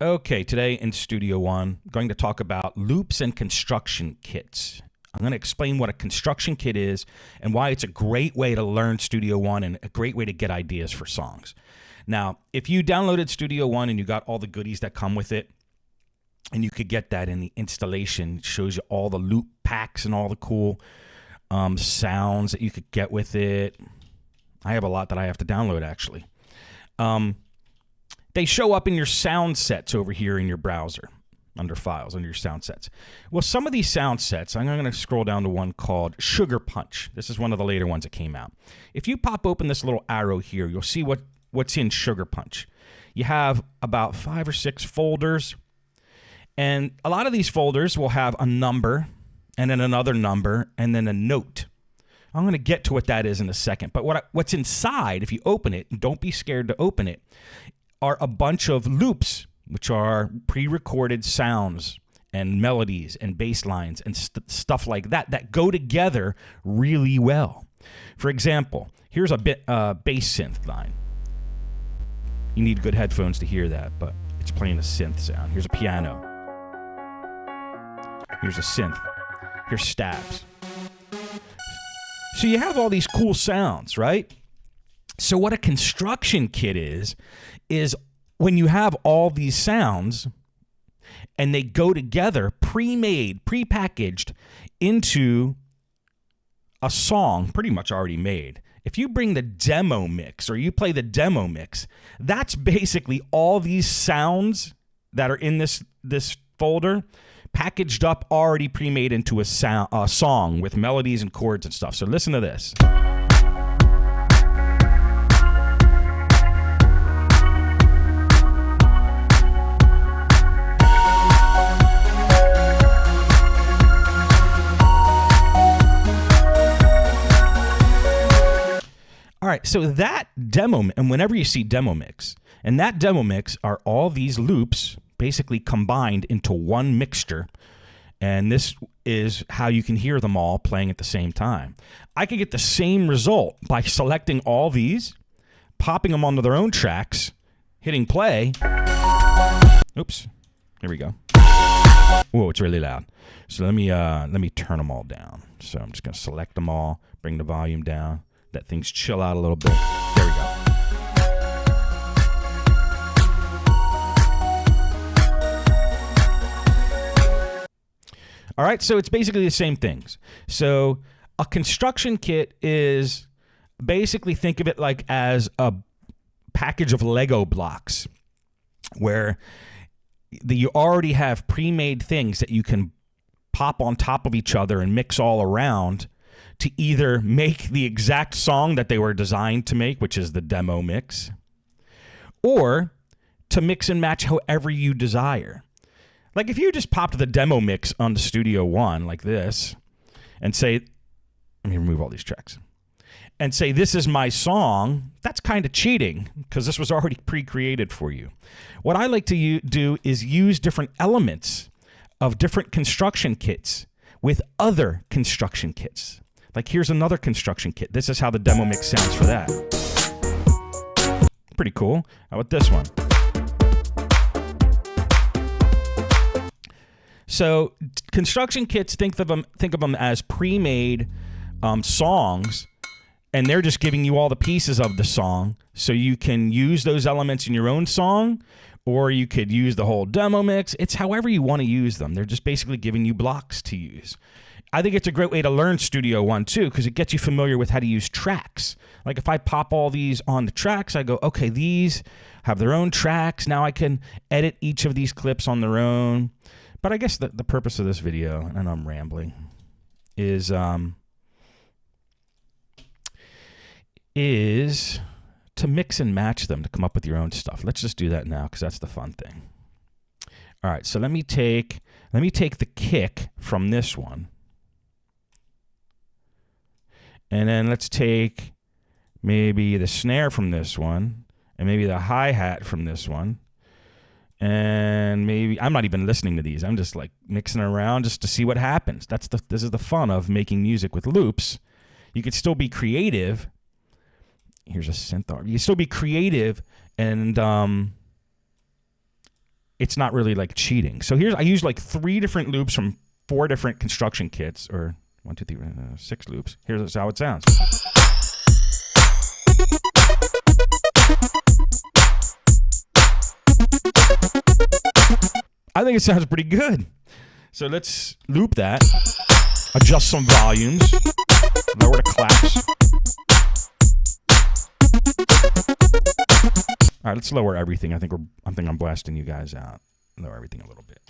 Okay, today in Studio One, I'm going to talk about loops and construction kits. I'm going to explain what a construction kit is and why it's a great way to learn Studio One and a great way to get ideas for songs. Now, if you downloaded Studio One and you got all the goodies that come with it, and you could get that in the installation, it shows you all the loop packs and all the cool sounds that you could get with it. I have a lot that I have to download, actually. They show up in your sound sets over here in your browser, under Files, under your sound sets. Well, some of these sound sets, I'm going to scroll down to one called Sugar Punch. This is one of the later ones that came out. If you pop open this little arrow here, you'll see what's in Sugar Punch. You have about 5 or 6 folders, and a lot of these folders will have a number, and then another number, and then a note. I'm going to get to what that is in a second. But what's inside, if you open it, and don't be scared to open it, are a bunch of loops, which are pre-recorded sounds and melodies and bass lines and stuff like that go together really well. For example, here's a bass synth line. You need good headphones to hear that, but it's playing a synth sound. Here's a piano. Here's a synth. Here's stabs. So you have all these cool sounds, right? So what a construction kit is when you have all these sounds and they go together, pre-made, pre-packaged into a song pretty much already made. If you bring the demo mix or you play the demo mix, that's basically all these sounds that are in this folder packaged up, already pre-made into a song with melodies and chords and stuff. So listen to this. All right, so that demo, and whenever you see demo mix, and that demo mix are all these loops basically combined into one mixture, and this is how you can hear them all playing at the same time. I could get the same result by selecting all these, popping them onto their own tracks, hitting play. Oops, here we go. Whoa, it's really loud. So let me turn them all down. So I'm just gonna select them all, bring the volume down. Let things chill out a little bit. There we go. All right, so it's basically the same things. So a construction kit is basically, think of it like as a package of Lego blocks where you already have pre-made things that you can pop on top of each other and mix all around to either make the exact song that they were designed to make, which is the demo mix, or to mix and match however you desire. Like if you just popped the demo mix on the Studio One like this and say, let me remove all these tracks, and say, this is my song, that's kind of cheating because this was already pre-created for you. What I like to do is use different elements of different construction kits with other construction kits. Like here's another construction kit. This is how the demo mix sounds for that. Pretty cool. How about this one? So construction kits, think of them as pre-made songs, and they're just giving you all the pieces of the song, so you can use those elements in your own song, or you could use the whole demo mix. It's however you want to use them. They're just basically giving you blocks to use. I think it's a great way to learn Studio One too, because it gets you familiar with how to use tracks. Like if I pop all these on the tracks, I go, okay, these have their own tracks. Now I can edit each of these clips on their own. But I guess the purpose of this video, and I'm rambling, is to mix and match them to come up with your own stuff. Let's just do that now because that's the fun thing. All right, so let me take the kick from this one. And then let's take maybe the snare from this one, and maybe the hi-hat from this one. And maybe, I'm not even listening to these. I'm just like mixing around just to see what happens. This is the fun of making music with loops. You could still be creative. Here's a synth. You can still be creative and it's not really like cheating. So I use like 3 different loops from 4 different construction kits, or 1, 2, 3, 6 loops. Here's how it sounds. I think it sounds pretty good. So let's loop that, adjust some volumes, lower the claps. All right, let's lower everything. I think I'm blasting you guys out. Lower everything a little bit.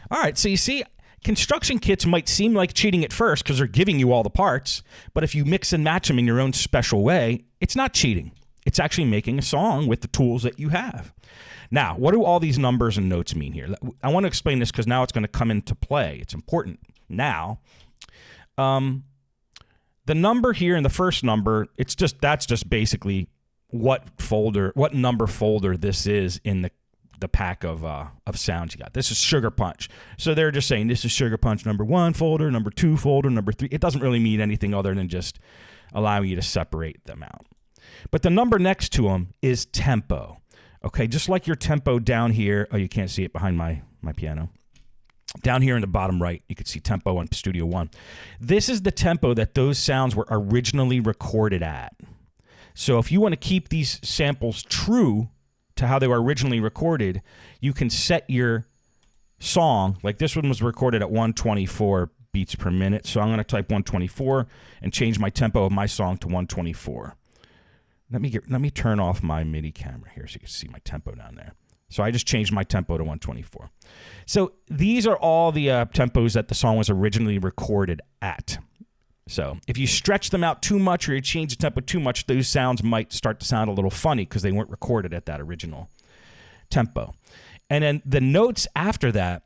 All right, so you see, construction kits might seem like cheating at first because they're giving you all the parts, but if you mix and match them in your own special way, it's not cheating. It's actually making a song with the tools that you have. Now, what do all these numbers and notes mean here? I want to explain this because now it's going to come into play. It's important. Now, the number here in the first number, that's just basically what number folder this is in the pack of sounds you got. This is Sugar Punch. So they're just saying this is Sugar Punch number 1 folder, number 2 folder, number 3. It doesn't really mean anything other than just allowing you to separate them out. But the number next to them is tempo. Okay, just like your tempo down here. Oh, you can't see it behind my piano. Down here in the bottom right, you can see tempo on Studio One. This is the tempo that those sounds were originally recorded at. So if you want to keep these samples true to how they were originally recorded, you can set your song, like this one was recorded at 124 beats per minute. So I'm going to type 124 and change my tempo of my song to 124. Let me turn off my MIDI camera here so you can see my tempo down there. So I just changed my tempo to 124. So these are all the tempos that the song was originally recorded at. So if you stretch them out too much or you change the tempo too much, those sounds might start to sound a little funny because they weren't recorded at that original tempo. And then the notes after that,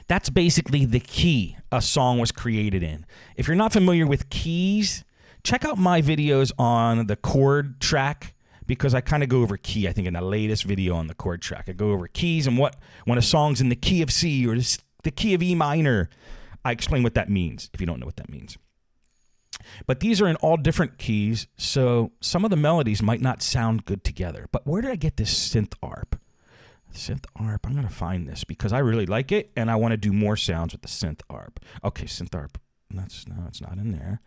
that's basically the key a song was created in. If you're not familiar with keys, check out my videos on the chord track because I kind of go over key. I think in the latest video on the chord track, I go over keys and when a song's in the key of C or the key of E minor, I explain what that means if you don't know what that means. But these are in all different keys, so some of the melodies might not sound good together. But where did I get this synth arp? Synth arp, I'm going to find this because I really like it and I want to do more sounds with the synth arp. Okay, synth arp. No, it's not in there.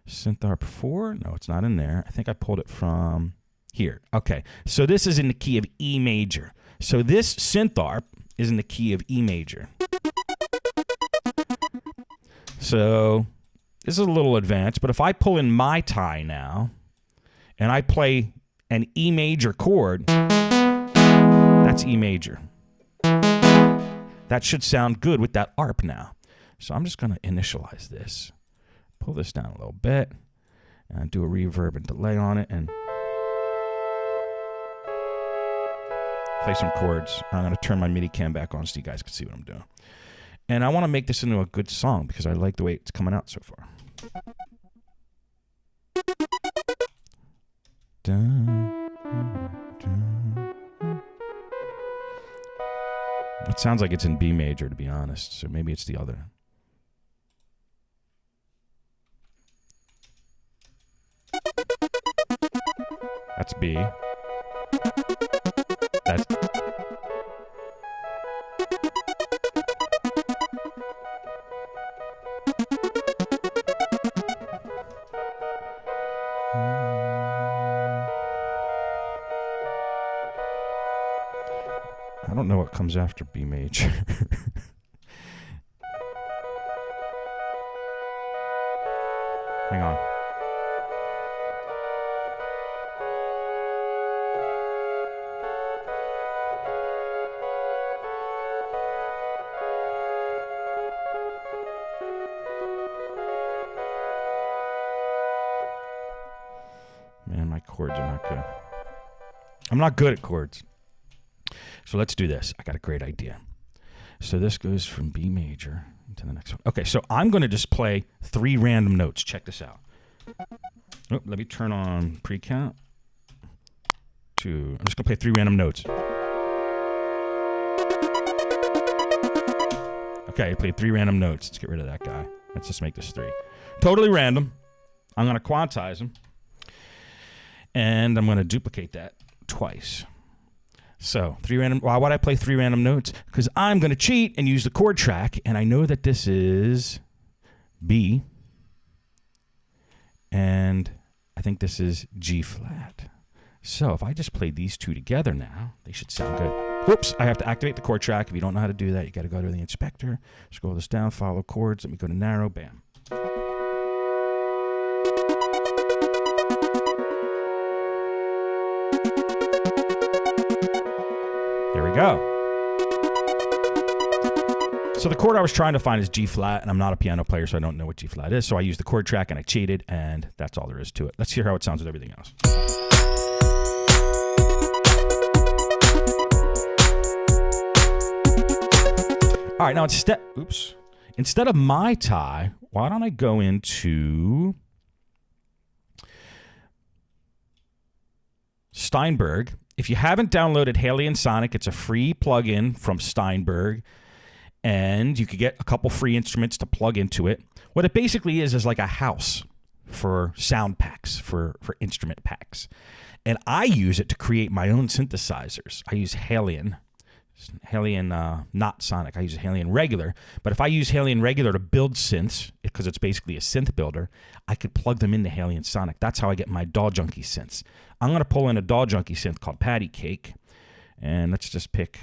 Synth arp 4? No, it's not in there. I think I pulled it from here. Okay, so this is in the key of E major. So this synth arp is in the key of E major. So this is a little advanced, but if I pull in my tie now and I play an E major chord, that's E major. That should sound good with that arp now. So I'm just going to initialize this. Pull this down a little bit and do a reverb and delay on it and play some chords. I'm going to turn my MIDI cam back on so you guys can see what I'm doing. And I want to make this into a good song because I like the way it's coming out so far. It sounds like it's in B major, to be honest, so maybe it's the other. That's B. That's... I don't know what comes after B major. Hang on. Man, my chords are not good. I'm not good at chords. So let's do this. I got a great idea. So this goes from B major to the next one. Okay, so I'm going to just play 3 random notes. Check this out. Oh, let me turn on pre-count. I'm just going to play 3 random notes. Okay, I played 3 random notes. Let's get rid of that guy. Let's just make this 3. Totally random. I'm going to quantize them. And I'm going to duplicate that twice. So, 3 random. Why would I play 3 random notes? Because I'm going to cheat and use the chord track. And I know that this is B. And I think this is G flat. So, if I just play these 2 together now, they should sound good. Whoops, I have to activate the chord track. If you don't know how to do that, you got to go to the inspector, scroll this down, follow chords. Let me go to narrow, bam. There we go. So the chord I was trying to find is G flat, and I'm not a piano player, so I don't know what G flat is. So I used the chord track and I cheated, and that's all there is to it. Let's hear how it sounds with everything else. All right, now instead of my tie, why don't I go into Steinberg? If you haven't downloaded Haley & Sonic, it's a free plugin from Steinberg, and you could get a couple free instruments to plug into it. What it basically is like a house for sound packs, for instrument packs. And I use it to create my own synthesizers. I use Haley, not Sonic. I use Haley regular. But if I use Haley regular to build synths, because it's basically a synth builder, I could plug them into Haley Sonic. That's how I get my DAW Junkie synths. I'm going to pull in a DAW Junkie synth called Patty Cake. And let's just pick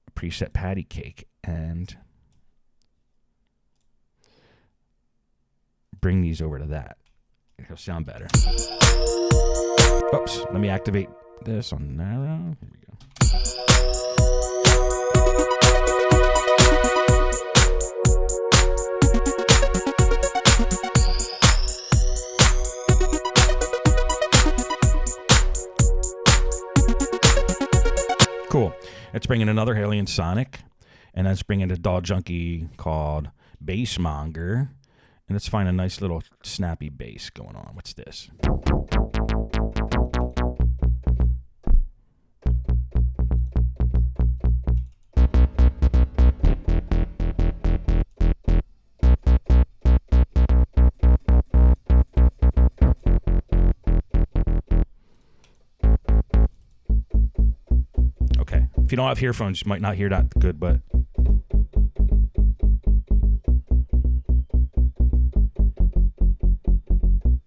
a preset Patty Cake and bring these over to that. It'll sound better. Oops. Let me activate this on narrow. Here we go. Cool. Let's bring in another Haley Sonic, and let's bring in a DAW Junkie called Bassmonger, and let's find a nice little snappy bass going on. What's this? If you don't have earphones, you might not hear that good, but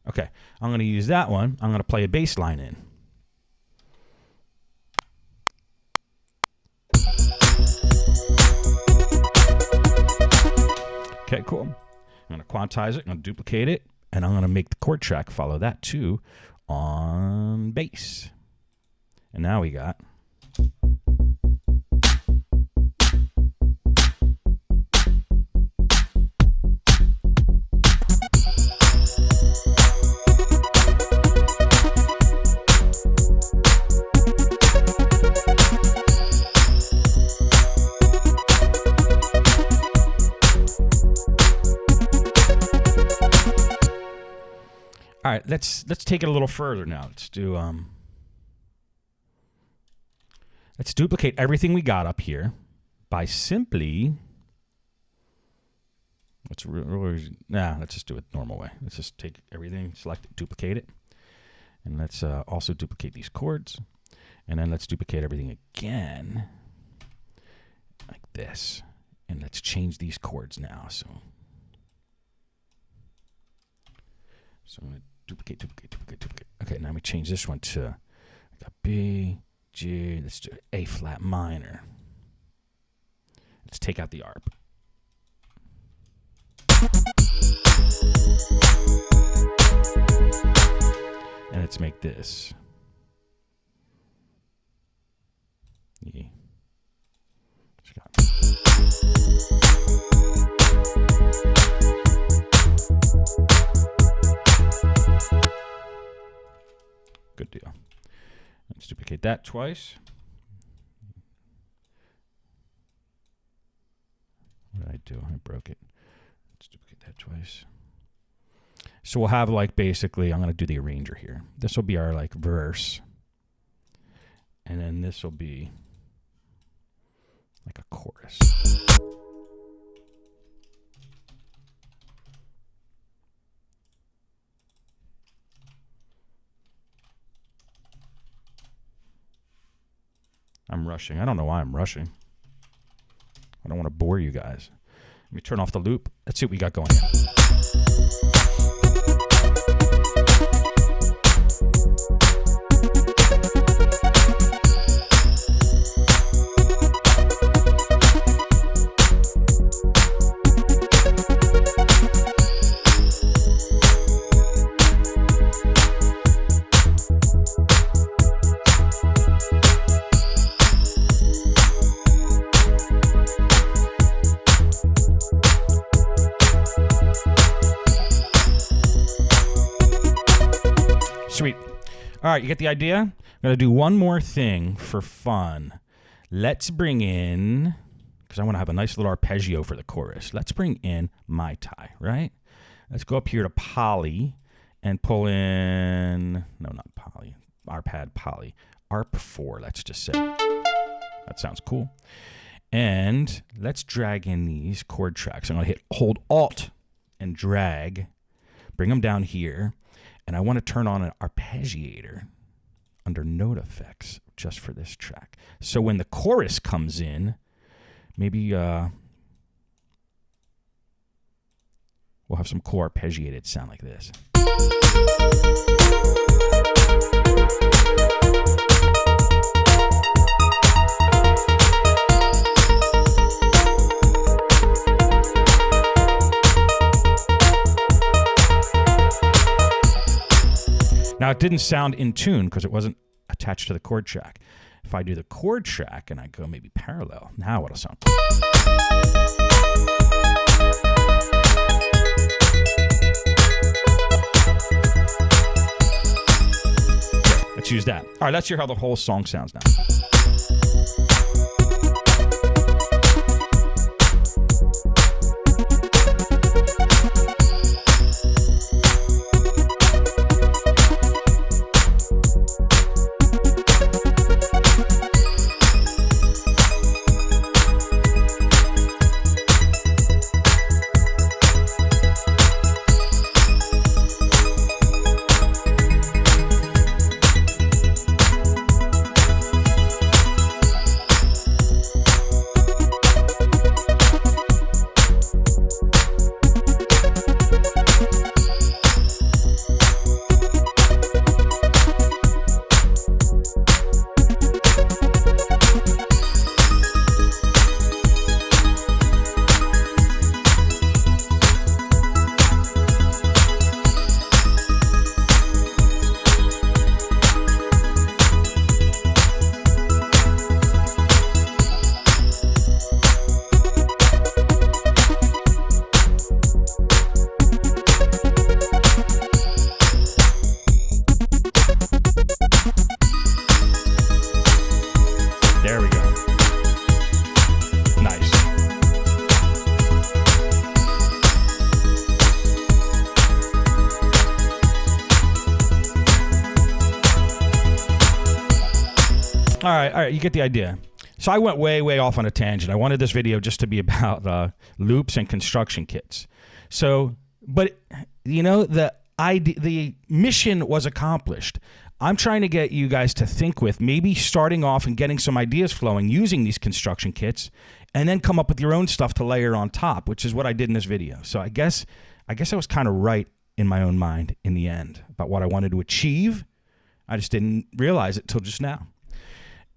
okay, I'm going to use that one. I'm going to play a bass line in. Okay, cool. I'm going to quantize it, I'm going to duplicate it, and I'm going to make the chord track follow that too on bass. And now we got all right, let's take it a little further now. Let's do let's duplicate everything we got up here by simply let's just do it the normal way. Let's just take everything, select it, duplicate it, and let's also duplicate these chords, and then let's duplicate everything again like this, and let's change these chords now. So I'm going to duplicate. Okay, now we change this one to B, G. Let's do A flat minor. Let's take out the ARP. And let's make this E. Good deal. Let's duplicate that twice. What did I do? I broke it. Let's duplicate that twice. So we'll have like basically, I'm going to do the arranger here. This will be our like verse. And then this will be like a chorus. I'm rushing. I don't know why I'm rushing. I don't want to bore you guys. Let me turn off the loop. Let's see what we got going here. Sweet. All right, you get the idea? I'm going to do one more thing for fun. Let's bring in, because I want to have a nice little arpeggio for the chorus. Let's bring in Mai Tai, right? Let's go up here to Poly and pull in, no, not Poly, Arpad Poly, Arp 4, let's just say. That sounds cool. And let's drag in these chord tracks. I'm going to hold Alt and drag, bring them down here. And I want to turn on an arpeggiator under note effects just for this track. So when the chorus comes in, maybe we'll have some cool arpeggiated sound like this. Now, it didn't sound in tune because it wasn't attached to the chord track. If I do the chord track and I go maybe parallel, now it'll sound. Okay, let's use that. All right, let's hear how the whole song sounds now. There we go. Nice. All right, you get the idea. So I went way off on a tangent. I wanted this video just to be about loops and construction kits. So, but you know, the mission was accomplished. I'm trying to get you guys to think with maybe starting off and getting some ideas flowing using these construction kits, and then come up with your own stuff to layer on top, which is what I did in this video. So I guess I was kind of right in my own mind in the end about what I wanted to achieve. I just didn't realize it till just now.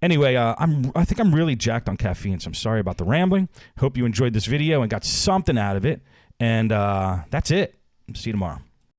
Anyway, I think I'm really jacked on caffeine, so I'm sorry about the rambling. Hope you enjoyed this video and got something out of it. And that's it. See you tomorrow.